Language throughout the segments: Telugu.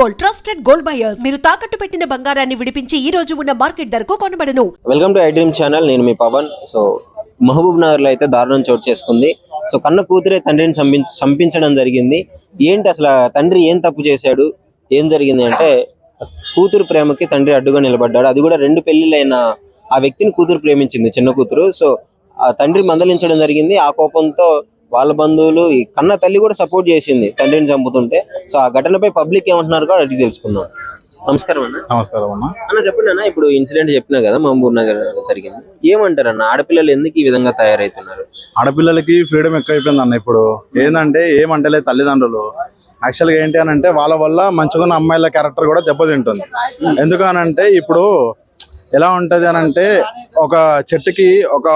గోల్డ్ ట్రస్టెడ్ గోల్డ్ బయర్స్ మీరు తాకట్టు పెట్టిన బంగారాన్ని విడిపించి ఈ రోజు ఉన్న మార్కెట్ ధరకు కొనబడను. Welcome to I dream channel. నేను మీ పవన్. సో మహబూబ్ నగర్ లో అయితే దారుణం చోటు చేసుకుంది. సో కన్న కూతురే తండ్రిని చంపించడం జరిగింది. ఏంటి అసలు తండ్రి ఏం తప్పు చేశాడు, ఏం జరిగింది అంటే కూతురు ప్రేమకి తండ్రి అడ్డుగా నిలబడ్డాడు. అది కూడా 2 పెళ్లిళ్ళైన ఆ వ్యక్తిని కూతురు ప్రేమించింది, చిన్న కూతురు. సో ఆ తండ్రి మందలించడం జరిగింది. ఆ కోపంతో వాళ్ళ బంధువులు, ఈ కన్న తల్లి కూడా సపోర్ట్ చేసింది తండ్రిని చంపుతుంటే. సో ఆ ఘటనపై పబ్లిక్ ఏమంటున్నారు కూడా అడిగి తెలుసుకుందాం. నమస్కారం అన్న. నమస్కారం అన్న. చెప్పండి అన్న, ఇప్పుడు ఇన్సిడెంట్ చెప్పినా కదా మహబూబ్ నగర్ జరిగింది, ఏమంటారు అన్న? ఆడపిల్లలు ఎందుకు ఈ విధంగా తయారవుతున్నారు? ఆడపిల్లలకి ఫ్రీడమ్ ఎక్కువైపోయింది అన్న. ఇప్పుడు ఏంటంటే ఏమంటలే తల్లిదండ్రులు యాక్చువల్గా ఏంటి అని అంటే వాళ్ళ వల్ల మంచిగా ఉన్న అమ్మాయిల క్యారెక్టర్ కూడా దెబ్బతింటుంది. ఎందుకనంటే ఇప్పుడు ఎలా ఉంటది అని అంటే ఒక చెట్టుకి ఒక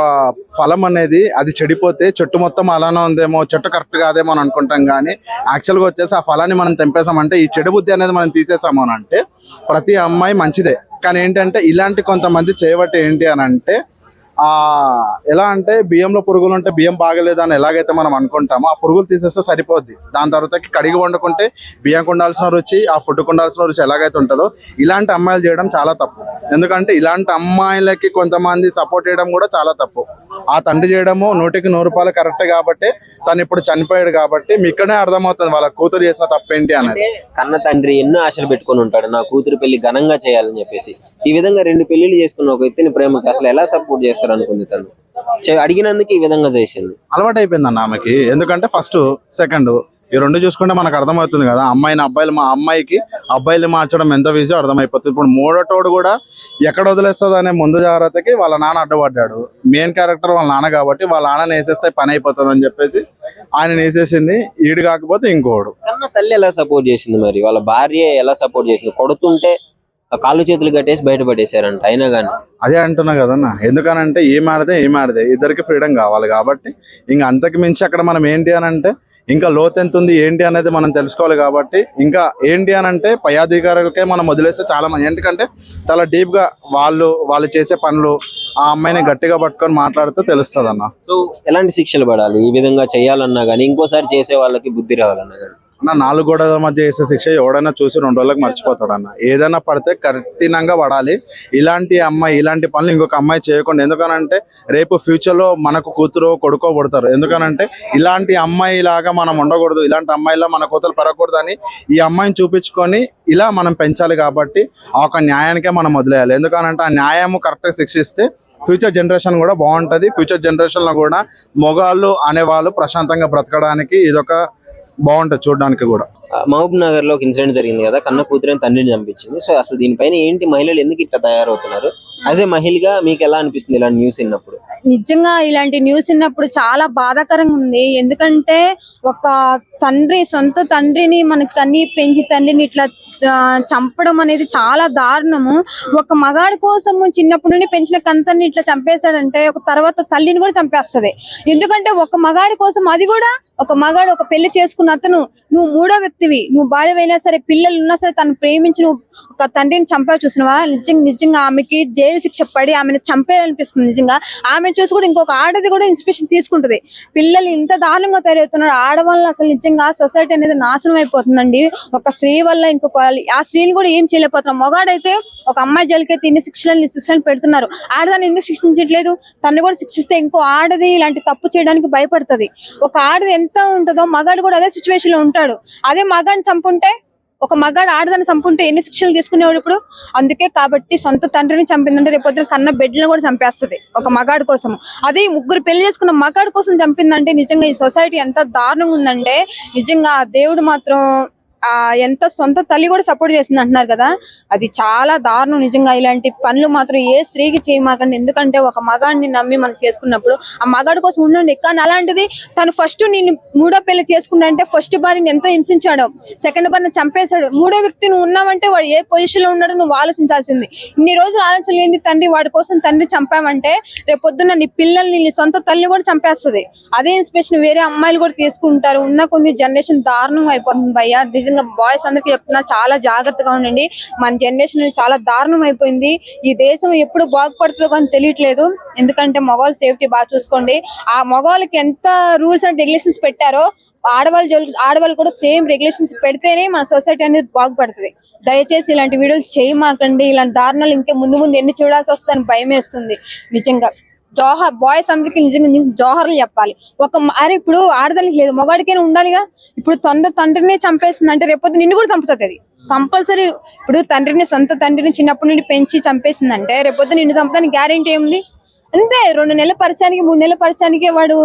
ఫలం అనేది అది చెడిపోతే చెట్టు మొత్తం అలానే ఉందేమో, చెట్టు కరెక్ట్ కాదేమో అని అనుకుంటాం. కానీ యాక్చువల్గా వచ్చేసి ఆ ఫలాన్ని మనం తెంపేసామంటే, ఈ చెడు బుద్ధి అనేది మనం తీసేసాము అని అంటే ప్రతి అమ్మాయి మంచిదే. కానీ ఏంటంటే ఇలాంటి కొంతమంది చేయబట్టి ఏంటి అని అంటే ఎలా అంటే బియ్యంలో పురుగులు ఉంటే బియ్యం బాగలేదు అని ఎలాగైతే మనం అనుకుంటామో, ఆ పురుగులు తీసేస్తే సరిపోద్ది. దాని తర్వాత కడిగి వండుకుంటే బియ్యంకు ఉండాల్సిన రుచి, ఆ ఫుడ్కు ఉండాల్సిన రుచి ఎలాగైతే ఉంటుందో ఇలాంటి అమ్మాయిలు చేయడం చాలా తప్పు. ఎందుకంటే ఇలాంటి అమ్మాయిలకి కొంతమంది సపోర్ట్ చేయడం కూడా చాలా తప్పు. ఆ తండ్రి చేయడము 100కి 100 రూపాయలు కరెక్ట్ కాబట్టి తను ఇప్పుడు చనిపోయాడు కాబట్టి మీకనే అర్థమవుతుంది వాళ్ళ కూతురు చేసిన తప్పేంటి అనేది. కన్న తండ్రి ఎన్నో ఆశలు పెట్టుకొని ఉంటాడు, నా కూతురు పెళ్లి ఘనంగా చేయాలని చెప్పేసి. ఈ విధంగా 2 పెళ్లిళ్ళు చేసుకున్న ఒక వ్యక్తిని ప్రేమకి అసలు ఎలా సపోర్ట్ చేస్తారు అనుకుంది? తను అడిగినందుకు ఈ విధంగా చేసింది. అలవాటు అయిపోయింది అన్న ఆమెకి. ఎందుకంటే ఫస్ట్ సెకండ్ ఈ 2 చూసుకుంటే మనకు అర్థమవుతుంది కదా, అమ్మాయికి అబ్బాయిలు మార్చడం ఎంత ఈజీ అర్థమైపోతుంది. ఇప్పుడు 3వ కూడా ఎక్కడ వదిలేస్తుంది అనే ముందు జాగ్రత్తకి వాళ్ళ నాన్న అడ్డుపడ్డాడు. మెయిన్ క్యారెక్టర్ వాళ్ళ నాన్న కాబట్టి వాళ్ళ నాన్నని వేసేస్తే పని అయిపోతుంది అని చెప్పేసి ఆయన వేసేసింది. ఈడు కాకపోతే ఇంకోడు. కన్న తల్లి ఎలా సపోర్ట్ చేసింది మరి? వాళ్ళ భార్య ఎలా సపోర్ట్ చేసింది? కొడుతుంటే కాళ్ళు చేతులు కట్టేసి బయటపడేశారంట. అయినా కానీ అదే అంటున్నా కదన్నా. ఎందుకనంటే ఏమాడితే ఇద్దరికి ఫ్రీడమ్ కావాలి కాబట్టి ఇంకా అంతకు మించి అక్కడ మనం ఏంటి అని అంటే ఇంకా లోతు ఎంత ఉంది ఏంటి అనేది మనం తెలుసుకోవాలి. కాబట్టి ఇంకా ఏంటి అని అంటే పై అధికారులకే మనం వదిలేస్తే చాలా మంది, ఎందుకంటే చాలా డీప్ గా వాళ్ళు చేసే పనులు ఆ అమ్మాయిని గట్టిగా పట్టుకొని మాట్లాడితే తెలుస్తుంది అన్న. సో ఎలాంటి శిక్షలు పడాలి ఈ విధంగా చేయాలన్నా కానీ, ఇంకోసారి చేసే వాళ్ళకి బుద్ధి రావాలన్నా కానీ? అన్న 4 గోడల మధ్య చేసే శిక్ష ఎవడైనా చూసి 2 రోజులకు మర్చిపోతాడు అన్న. ఏదైనా పడితే కఠినంగా పడాలి. ఇలాంటి పనులు ఇంకొక అమ్మాయి చేయకుండా. ఎందుకనంటే రేపు ఫ్యూచర్ లో మనకు కూతురు కొడుకో పడతారు. ఎందుకనంటే ఇలాంటి అమ్మాయి లాగా మనం ఉండకూడదు, ఇలాంటి అమ్మాయిలా మన కూతురు పెరగకూడదు అని ఈ అమ్మాయిని చూపించుకొని ఇలా మనం పెంచాలి. కాబట్టి ఆ ఒక న్యాయానికే మనం వదిలేయాలి. ఎందుకనంటే ఆ న్యాయము కరెక్ట్గా శిక్షిస్తే ఫ్యూచర్ జనరేషన్ కూడా బాగుంటుంది. ఫ్యూచర్ జనరేషన్ లో కూడా మొగాళ్ళు అనేవాళ్ళు ప్రశాంతంగా బ్రతకడానికి ఇదొక బాగుంటది చూడడానికి కూడా. మహబూబ్ నగర్ లో ఒక ఇన్సిడెంట్ జరిగింది కదా, కన్న కూతురైన తండ్రిని చంపించింది. సో అసలు దీనిపైన ఏంటి, మహిళలు ఎందుకు ఇట్లా తయారవుతున్నారు? యాజ్ ఏ మహిళగా మీకు ఎలా అనిపిస్తుంది ఇలాంటి న్యూస్ విన్నప్పుడు? నిజంగా ఇలాంటి న్యూస్ విన్నప్పుడు చాలా బాధాకరంగా ఉంది. ఎందుకంటే ఒక సొంత తండ్రిని మనకు కన్ని పెంచి తండ్రిని ఇట్లా చంపడం అనేది చాలా దారుణము. ఒక మగాడి కోసము చిన్నప్పటి నుండి పెంచిన కంతని ఇట్లా చంపేశాడంటే ఒక తర్వాత తల్లిని కూడా చంపేస్తుంది. ఎందుకంటే ఒక మగాడి కోసం, అది కూడా ఒక మగాడు ఒక పెళ్లి చేసుకున్న అతను, నువ్వు 3వ వ్యక్తివి, నువ్వు భార్యవైనా సరే పిల్లలు ఉన్నా సరే తను ప్రేమించి నువ్వు ఒక తండ్రిని చంపా చూసినవా? నిజంగా ఆమెకి జైలు శిక్ష పడి ఆమెను చంపేయాలనిపిస్తుంది. నిజంగా ఆమె చూసి కూడా ఇంకొక ఆడది కూడా ఇన్స్పిరేషన్ తీసుకుంటది. పిల్లలు ఇంత దారుణంగా తయారవుతున్నారు. ఆడవాళ్ళు అసలు నిజంగా సొసైటీ అనేది నాశనం అయిపోతుందండి. ఒక స్త్రీ వల్ల ఇంకొక ఆ స్త్రీని కూడా ఏం చేయలేకపోతున్నాం. మొగాడైతే ఒక అమ్మాయి జైలుకైతే ఇన్ని శిక్షలను పెడుతున్నారు, ఆడదాన్ని ఎందుకు శిక్షించట్లేదు? తను కూడా శిక్షిస్తే ఇంకో ఆడది ఇలాంటి తప్పు చేయడానికి భయపడుతుంది. ఒక ఆడది ఎంత ఉంటుందో మగాడు కూడా అదే సిచ్యువేషన్ లో ఉంటాడు. అదే మగాడిని చంపుంటే, ఒక మగాడు ఆడదాన్ని చంపుంటే ఎన్ని శిక్షలు తీసుకునేవాడు ఇప్పుడు? అందుకే కాబట్టి సొంత తండ్రిని చంపిందంటే రేపొద్దున కన్న బిడ్డలను కూడా చంపేస్తుంది ఒక మగాడి కోసం. అదే 3 పెళ్లి చేసుకున్న మగాడి కోసం చంపిందంటే నిజంగా ఈ సొసైటీ ఎంత దారుణంగా ఉందంటే నిజంగా దేవుడు మాత్రం ఎంత సొంత తల్లి కూడా సపోర్ట్ చేసింది అంటున్నారు కదా, అది చాలా దారుణం. నిజంగా ఇలాంటి పనులు మాత్రం ఏ స్త్రీకి చేయమాకండి. ఎందుకంటే ఒక మగాడిని నమ్మి మనం చేసుకున్నప్పుడు ఆ మగాడి కోసం ఉండండి. కానీ అలాంటిది తను ఫస్ట్ నేను 3వ పెళ్లి చేసుకున్నా అంటే ఫస్ట్ భార్యని ఎంత హింసించాడో, సెకండ్ భార్యని చంపేశాడు. 3వ వ్యక్తి నువ్వు ఉన్నావంటే వాడు ఏ పొజిషన్ లో ఉన్నాడో నువ్వు ఆలోచించాల్సింది. ఇన్ని రోజులు ఆలోచన లేని తండ్రి, వాడి కోసం తండ్రి చంపామంటే రేపు పొద్దున్న నీ పిల్లల్ని నీ సొంత తల్లి కూడా చంపేస్తుంది. అదే ఇన్స్పిరేషన్ వేరే అమ్మాయిలు కూడా తీసుకుంటారు. ఉన్న కొన్ని జనరేషన్ దారుణం అయిపోతుంది భయ్యా. బాయ్స్ అందరికి చెప్తున్నా చాలా జాగ్రత్తగా ఉండండి. మన జనరేషన్ చాలా దారుణం అయిపోయింది. ఈ దేశం ఎప్పుడు బాగుపడుతుందో కానీ తెలియట్లేదు. ఎందుకంటే మగవాళ్ళ సేఫ్టీ బాగా చూసుకోండి. ఆ మగవాళ్ళకి ఎంత రూల్స్ అండ్ రెగ్యులేషన్స్ పెట్టారో ఆడవాళ్ళు కూడా సేమ్ రెగ్యులేషన్స్ పెడితేనే మన సొసైటీ అనేది బాగుపడుతుంది. దయచేసి ఇలాంటి వీడియోలు చేయమాకండి. ఇలాంటి దారుణాలు ఇంకా ముందు ముందు ఎన్ని చూడాల్సి వస్తుందని భయం వేస్తుంది నిజంగా. బాయ్స్ అందరికి నిజంగా జోహర్లు చెప్పాలి. అరే ఇప్పుడు ఆడదానికి లేదు, మగాడికైనా ఉండాలిగా. ఇప్పుడు తండ్రిని చంపేస్తుంది అంటే రేపొద్దు నిన్ను కూడా చంపుతుంది అది కంపల్సరీ. ఇప్పుడు సొంత తండ్రిని చిన్నప్పటి నుండి పెంచి చంపేసిందంటే రేపొద్దు నిన్ను చంపుతానికి గ్యారెంటీ ఏముంది? అంతే. 2 నెలల పరిచయానికి 3 నెలల పరిచయానికే వాడు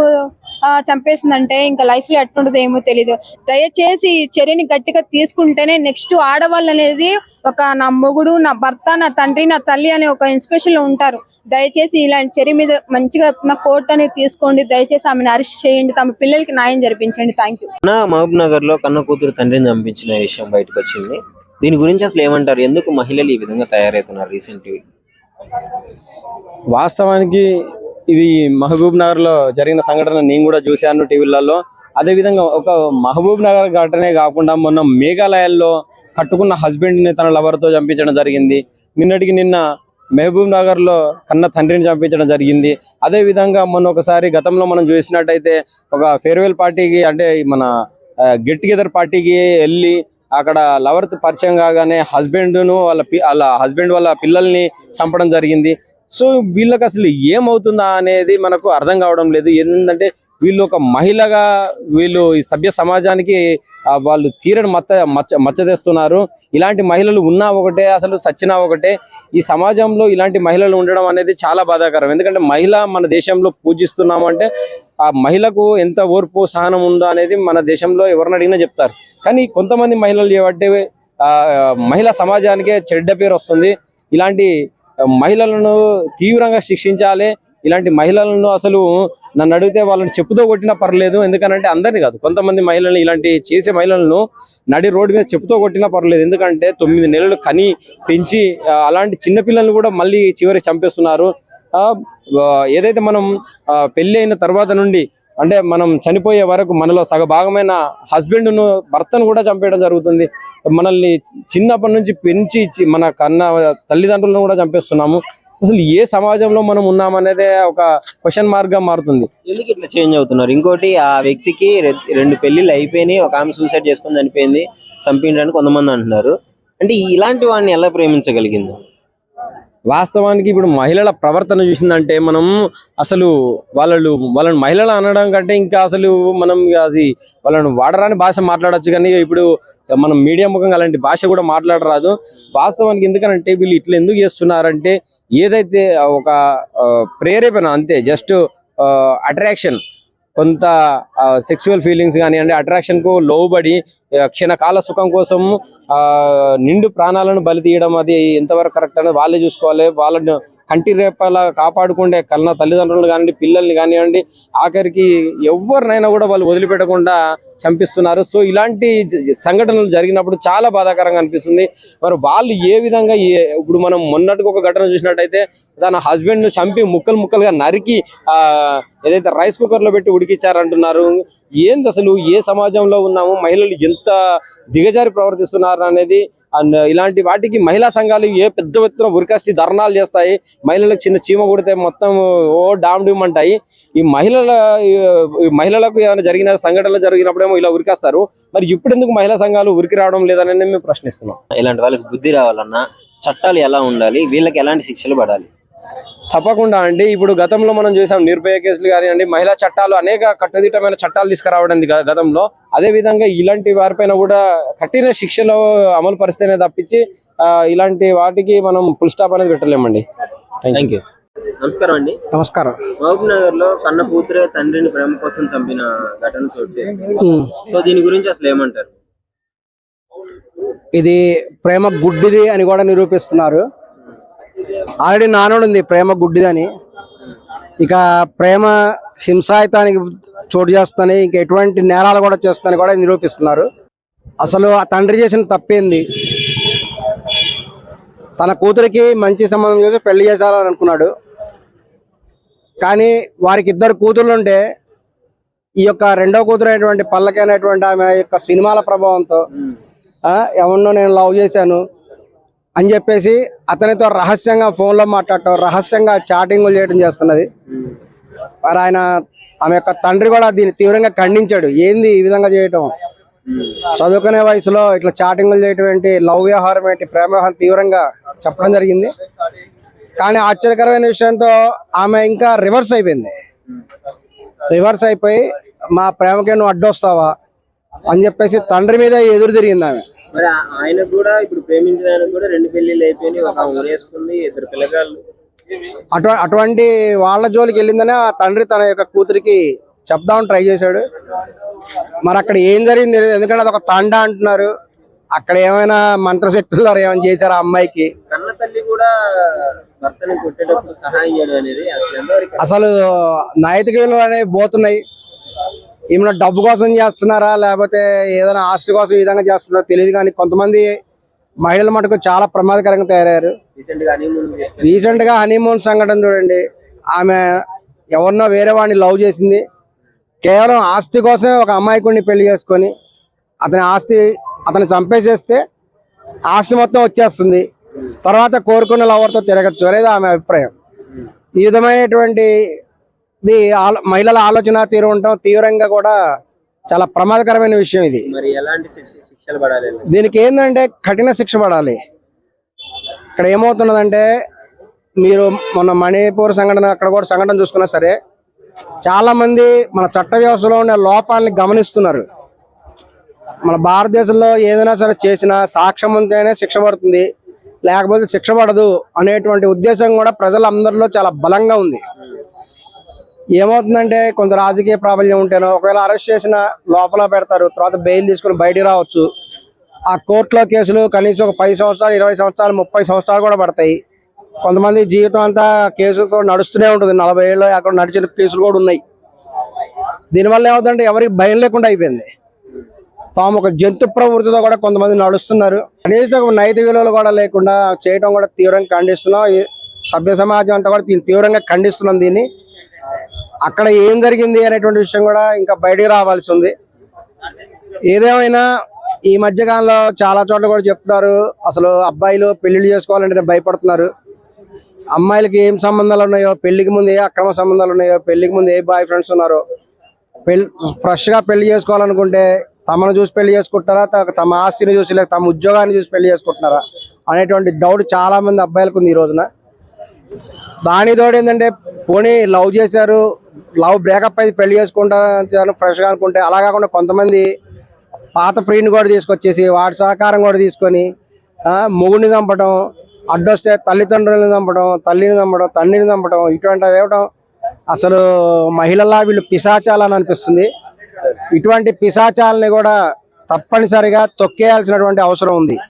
చంపేసిందంటే ఇంకా లైఫ్ లో ఎట్లుంటుందో ఏమో తెలీదు. దయచేసి చర్యని గట్టిగా తీసుకుంటేనే నెక్స్ట్ ఆడవాళ్ళు అనేది నా మొగుడు, నా భర్త, నా తండ్రి, నా తల్లి అనే ఒక ఇన్స్పిరేషన్ లో ఉంటారు. దయచేసి ఇలాంటి చర్య మీద మంచిగా నా కోర్టు అనేది తీసుకోండి. దయచేసి ఆమెను అరెస్ట్ చేయండి, తమ పిల్లలకి న్యాయం జరిపించండి. Thank you. మహబూబ్ నగర్ లో కన్న కూతురు తండ్రిని చంపించిన విషయం బయటకు వచ్చింది. దీని గురించి అసలు ఏమంటారు? ఎందుకు మహిళలు ఈ విధంగా తయారవుతున్నారు రీసెంట్? వాస్తవానికి ఇది మహబూబ్ నగర్ లో జరిగిన సంఘటన నేను కూడా చూశాను టీవీలలో. అదే విధంగా ఒక మహబూబ్ నగర్ ఘటనే కాకుండా మొన్న మేఘాలయాల్లో కట్టుకున్న హస్బెండ్ ని తన లవర్ తో చంపించడం జరిగింది. నిన్న మహబూబ్ నగర్ లో కన్న తండ్రిని చంపించడం జరిగింది. అదే విధంగా మొన్న ఒకసారి గతంలో మనం చూసినట్టయితే ఒక ఫేర్వెల్ పార్టీకి అంటే మన గెట్ టుగెదర్ పార్టీకి వెళ్ళి అక్కడ లవర్ పరిచయం కాగానే వాళ్ళ హస్బెండ్ వాళ్ళ పిల్లల్ని చంపడం జరిగింది. సో వీళ్ళకి అసలు ఏమవుతుందా అనేది మనకు అర్థం కావడం లేదు. ఏంటంటే వీళ్ళు ఒక మహిళగా వీళ్ళు ఈ సభ్య సమాజానికి వాళ్ళు తీరని మచ్చ తెస్తున్నారు. ఇలాంటి మహిళలు ఉన్నా ఒకటే, అసలు సచ్చినా ఒకటే. ఈ సమాజంలో ఇలాంటి మహిళలు ఉండడం అనేది చాలా బాధాకరం. ఎందుకంటే మహిళ మన దేశంలో పూజిస్తున్నామంటే ఆ మహిళకు ఎంత ఓర్పు సహనం ఉందో అనేది మన దేశంలో ఎవరిని అడిగినా చెప్తారు. కానీ కొంతమంది మహిళలు చేయబట్టే మహిళా సమాజానికే చెడ్డ పేరు వస్తుంది. ఇలాంటి మహిళలను తీవ్రంగా శిక్షించాలి. ఇలాంటి మహిళలను అసలు నన్ను అడిగితే వాళ్ళని చెప్పుతో కొట్టినా పర్లేదు. ఎందుకనంటే అందరినీ కాదు, కొంతమంది మహిళలను ఇలాంటి చేసే మహిళలను నడి రోడ్డు మీద చెప్పుతో కొట్టినా పర్లేదు. ఎందుకంటే 9 నెలలు కని పెంచి అలాంటి చిన్నపిల్లలను కూడా మళ్ళీ చివరికి చంపేస్తున్నారు. ఏదైతే మనం పెళ్లి అయిన తర్వాత నుండి అంటే మనం చనిపోయే వరకు మనలో సగభాగమైన హస్బెండ్ను భర్తను కూడా చంపేయడం జరుగుతుంది. మనల్ని చిన్నప్పటి నుంచి పెంచి మన కన్న తల్లిదండ్రులను కూడా చంపేస్తున్నాము. అసలు ఏ సమాజంలో మనం ఉన్నామనేదే ఒక క్వశ్చన్ మార్క్ గా మారుతుంది. ఎందుకు ఇట్లా చేంజ్ అవుతున్నారు? ఇంకోటి, ఆ వ్యక్తికి 2 పెళ్లిళ్ళు అయిపోయినాయి, ఒక ఆమె సూసైడ్ చేసుకుని చనిపోయింది, చంపిండని కొంతమంది అంటున్నారు. అంటే ఇలాంటి వాడిని ఎలా ప్రేమించగలిగింది? వాస్తవానికి ఇప్పుడు మహిళల ప్రవర్తన చూసిందంటే మనం అసలు వాళ్ళని మహిళలు అనడం కంటే ఇంకా అసలు మనం అది వాళ్ళని వాడరాని భాష మాట్లాడొచ్చు. కానీ ఇప్పుడు మనం మీడియా ముఖంగా అలాంటి భాష కూడా మాట్లాడరాదు. వాస్తవానికి ఎందుకనంటే వీళ్ళు ఇట్లా ఎందుకు చేస్తున్నారంటే ఏదైతే ఒక ప్రేరేపణ అంతే, జస్ట్ అట్రాక్షన్, కొంత సెక్సువల్ ఫీలింగ్స్ కానీ అంటే అట్రాక్షన్ కు లోబడి క్షణకాల సుఖం కోసం నిండు ప్రాణాలను బలి తీయడం అది ఎంతవరకు కరెక్ట్ అనేది వాళ్ళే చూసుకోవాలి. వాళ్ళని కంటి రేపలా కాపాడుకుంటే కన్న తల్లిదండ్రులు కానివ్వండి, పిల్లల్ని కానివ్వండి, ఆఖరికి ఎవరినైనా కూడా వాళ్ళు వదిలిపెట్టకుండా చంపిస్తున్నారు. సో ఇలాంటి సంఘటనలు జరిగినప్పుడు చాలా బాధాకరంగా అనిపిస్తుంది. మరి వాళ్ళు ఏ విధంగా ఇప్పుడు మనం మొన్నటికి ఒక ఘటన చూసినట్టయితే తన హస్బెండ్ ను చంపి ముక్కలుగా నరికి ఏదైతే రైస్ కుక్కర్ లో పెట్టి ఉడికిచ్చారంటున్నారు. ఏంది అసలు ఏ సమాజంలో ఉన్నాము? మహిళలు ఎంత దిగజారి ప్రవర్తిస్తున్నారు అనేది. అండ్ ఇలాంటి వాటికి మహిళా సంఘాలు ఏ పెద్ద ఎత్తున ఉరికస్తి ధర్నాలు చేస్తాయి. మహిళలకు చిన్న చీమ కొడితే మొత్తం డామ్ డూమ్ అంటాయి. ఈ మహిళలకు ఏమైనా జరిగిన సంఘటనలు జరిగినప్పుడేమో ఇలా ఉరికేస్తారు. మరి ఇప్పుడు ఎందుకు మహిళా సంఘాలు ఉరికి రావడం లేదని మేము ప్రశ్నిస్తున్నాం. ఇలాంటి వాళ్ళకి బుద్ధి రావాలన్నా చట్టాలు ఎలా ఉండాలి? వీళ్ళకి ఎలాంటి శిక్షలు పడాలి? తప్పకుండా అండి. ఇప్పుడు గతంలో మనం చూసాం నిర్భయ కేసులు కానివ్వండి, మహిళా చట్టాలు, అనేక కట్టుదిట్టమైన చట్టాలు తీసుకురావడం గతంలో. అదే విధంగా ఇలాంటి వారిపైన కూడా కఠిన శిక్షలు అమలు పరిస్తేనే తప్పించి ఇలాంటి వాటికి మనం ఫుల్ స్టాప్ అనేది పెట్టలేమండి. Thank you. నమస్కారం అండి. నమస్కారం. మహబూబ్ నగర్ లో కన్న కూతురే తండ్రిని ప్రేమ కోసం చంపిన ఘటన చోటు చేసుకుంది. సో దీని గురించి అసలు ఏమంటారు? ఇది ప్రేమ గుడ్డిది అని కూడా నిరూపిస్తున్నారు. ఆల్రెడీ నానుడు ఉంది ప్రేమ గుడ్డిదని. ఇక ప్రేమ హింసాయుతానికి చోటు చేస్తుందని, ఇంకా ఎటువంటి నేరాలు కూడా చేస్తుందని కూడా నిరూపిస్తున్నారు. అసలు ఆ తండ్రి చేసిన తప్పేంది? తన కూతురికి మంచి సంబంధం చేసి పెళ్లి చేశారని అనుకున్నాడు. కానీ వారికి 2 కూతుర్లు ఉంటే ఈ యొక్క రెండో కూతురు అయినటువంటి పల్లకి అనేటువంటి ఆమె యొక్క సినిమాల ప్రభావంతో ఎవరినో నేను లవ్ చేశాను అని చెప్పేసి అతనితో రహస్యంగా ఫోన్లో మాట్లాడటం, రహస్యంగా చాటింగ్లు చేయడం చేస్తున్నది. మరి ఆయన ఆమె యొక్క తండ్రి కూడా దీన్ని తీవ్రంగా ఖండించాడు. ఏంది ఈ విధంగా చేయటం, చదువుకునే వయసులో ఇట్లా చాటింగ్లు చేయటం ఏంటి, లవ్ వ్యవహారం ఏంటి, ప్రేమ వ్యవహారం తీవ్రంగా చెప్పడం జరిగింది. కానీ ఆశ్చర్యకరమైన విషయంతో ఆమె ఇంకా రివర్స్ అయిపోయింది. రివర్స్ అయిపోయి మా ప్రేమకే నువ్వు అడ్డొస్తావా అని చెప్పేసి తండ్రి మీద ఎదురు తిరిగింది ఆమె. మరి ఆయన కూడా ఇప్పుడు ప్రేమించిన ఆయన కూడా 2 పెళ్లిళ్ళు అయిపోయినాయి, ఒక ఉరేసుకుంది, 2 పిల్లగాళ్ళు. అటువంటి వాళ్ళ జోలికి వెళ్ళిందనే ఆ తండ్రి తన యొక్క కూతురికి చెప్దామని ట్రై చేశాడు. మరి అక్కడ ఏం జరిగింది తెలియదు, ఎందుకంటే అది ఒక తండ అంటున్నారు. అక్కడ ఏమైనా మంత్రశక్తులు ద్వారా ఏమైనా చేశారు ఆ అమ్మాయికి. కన్న తల్లి కూడా భర్తని కొట్టేటప్పుడు సహాయం చేయడం అనేది అసలు నైతిక విలువలు అనేవి పోతున్నాయి. ఏమైనా డబ్బు కోసం చేస్తున్నారా లేకపోతే ఏదైనా ఆస్తి కోసం ఈ విధంగా చేస్తున్నారా తెలియదు. కానీ కొంతమంది మహిళల మటుకు చాలా ప్రమాదకరంగా తయారయ్యారు. రీసెంట్ గా హనీమూన్ సంఘటన చూడండి. ఆమె ఎవరినో వేరే వాడిని లవ్ చేసింది. కేవలం ఆస్తి కోసమే ఒక అమాయకుడిని పెళ్లి చేసుకొని అతని ఆస్తి అతను చంపేసేస్తే ఆస్తి మొత్తం వచ్చేస్తుంది. తర్వాత కోరుకున్న లవర్తో తిరగచ్చు అనేది ఆమె అభిప్రాయం. ఈ విధమైనటువంటి మహిళల ఆలోచన తీరు ఉండటం తీవ్రంగా కూడా చాలా ప్రమాదకరమైన విషయం ఇది. మరి ఎలాంటి శిక్షలు పడాలి దీనికి ఏంటంటే కఠిన శిక్ష పడాలి. ఇక్కడ ఏమవుతున్నదంటే మీరు మొన్న మణిపూర్ సంఘటన అక్కడ కూడా సంఘటన చూసుకున్నా సరే చాలా మంది మన చట్ట వ్యవస్థలో ఉన్న లోపాలని గమనిస్తున్నారు. మన భారతదేశంలో ఏదైనా సరే చేసినా సాక్ష్యం ఉంటేనే శిక్ష పడుతుంది, లేకపోతే శిక్ష పడదు అనేటువంటి ఉద్దేశం కూడా ప్రజలందరిలో చాలా బలంగా ఉంది. ఏమవుతుందంటే కొంత రాజకీయ ప్రాబల్యం ఉంటేనో ఒకవేళ అరెస్ట్ చేసిన లోపల పెడతారు, తర్వాత బెయిల్ తీసుకుని బయటికి రావచ్చు. ఆ కోర్టులో కేసులు కనీసం ఒక 10 సంవత్సరాలు 20 సంవత్సరాలు 30 సంవత్సరాలు కూడా పడతాయి. కొంతమంది జీవితం అంతా కేసులతో నడుస్తూనే ఉంటుంది. 40 ఏళ్ళు అక్కడ నడిచిన కేసులు కూడా ఉన్నాయి. దీనివల్ల ఏమవుతుందంటే ఎవరికి భయం లేకుండా అయిపోయింది. తాము ఒక జంతు ప్రవృత్తితో కూడా కొంతమంది నడుస్తున్నారు. కనీసం ఒక నైతిక విలువలు కూడా లేకుండా చేయడం కూడా తీవ్రంగా ఖండిస్తున్నాం. సభ్య సమాజం అంతా కూడా తీవ్రంగా ఖండిస్తున్నాం దీన్ని. అక్కడ ఏం జరిగింది అనేటువంటి విషయం కూడా ఇంకా బయటికి రావాల్సి ఉంది. ఏదేమైనా ఈ మధ్యకాలంలో చాలా చోట్ల కూడా చెప్తున్నారు, అసలు అబ్బాయిలు పెళ్లిళ్ళు చేసుకోవాలంటే భయపడుతున్నారు. అమ్మాయిలకి ఏం సంబంధాలు ఉన్నాయో, పెళ్లికి ముందు ఏ అక్రమ సంబంధాలు ఉన్నాయో, పెళ్లికి ముందు ఏ బాయ్ ఫ్రెండ్స్ ఉన్నారో, ఫ్రెష్గా పెళ్లి చేసుకోవాలనుకుంటే తమను చూసి పెళ్లి చేసుకుంటారా, తమ ఆస్తిని చూసి లేక తమ ఉద్యోగాన్ని చూసి పెళ్లి చేసుకుంటున్నారా అనేటువంటి డౌట్ చాలా మంది అబ్బాయిలకు ఉంది ఈ రోజున. దాని తోడు ఏంటంటే పోనీ లవ్ చేశారు, లవ్ బ్రేకప్ అయితే పెళ్లి చేసుకుంటారు ఫ్రెష్గా అనుకుంటే, అలా కాకుండా కొంతమంది పాత ప్రియుని కూడా తీసుకొచ్చేసి వాడి సహకారం కూడా తీసుకొని మొగుడిని చంపడం, అడ్డొస్తే తల్లిదండ్రులను చంపడం, తల్లిని చంపడం, తండ్రిని చంపడం, ఇటువంటిది ఇవ్వడం అసలు మహిళలా వీళ్ళు పిశాచాలని అనిపిస్తుంది. ఇటువంటి పిశాచాలని కూడా తప్పనిసరిగా తొక్కేయాల్సినటువంటి అవసరం ఉంది.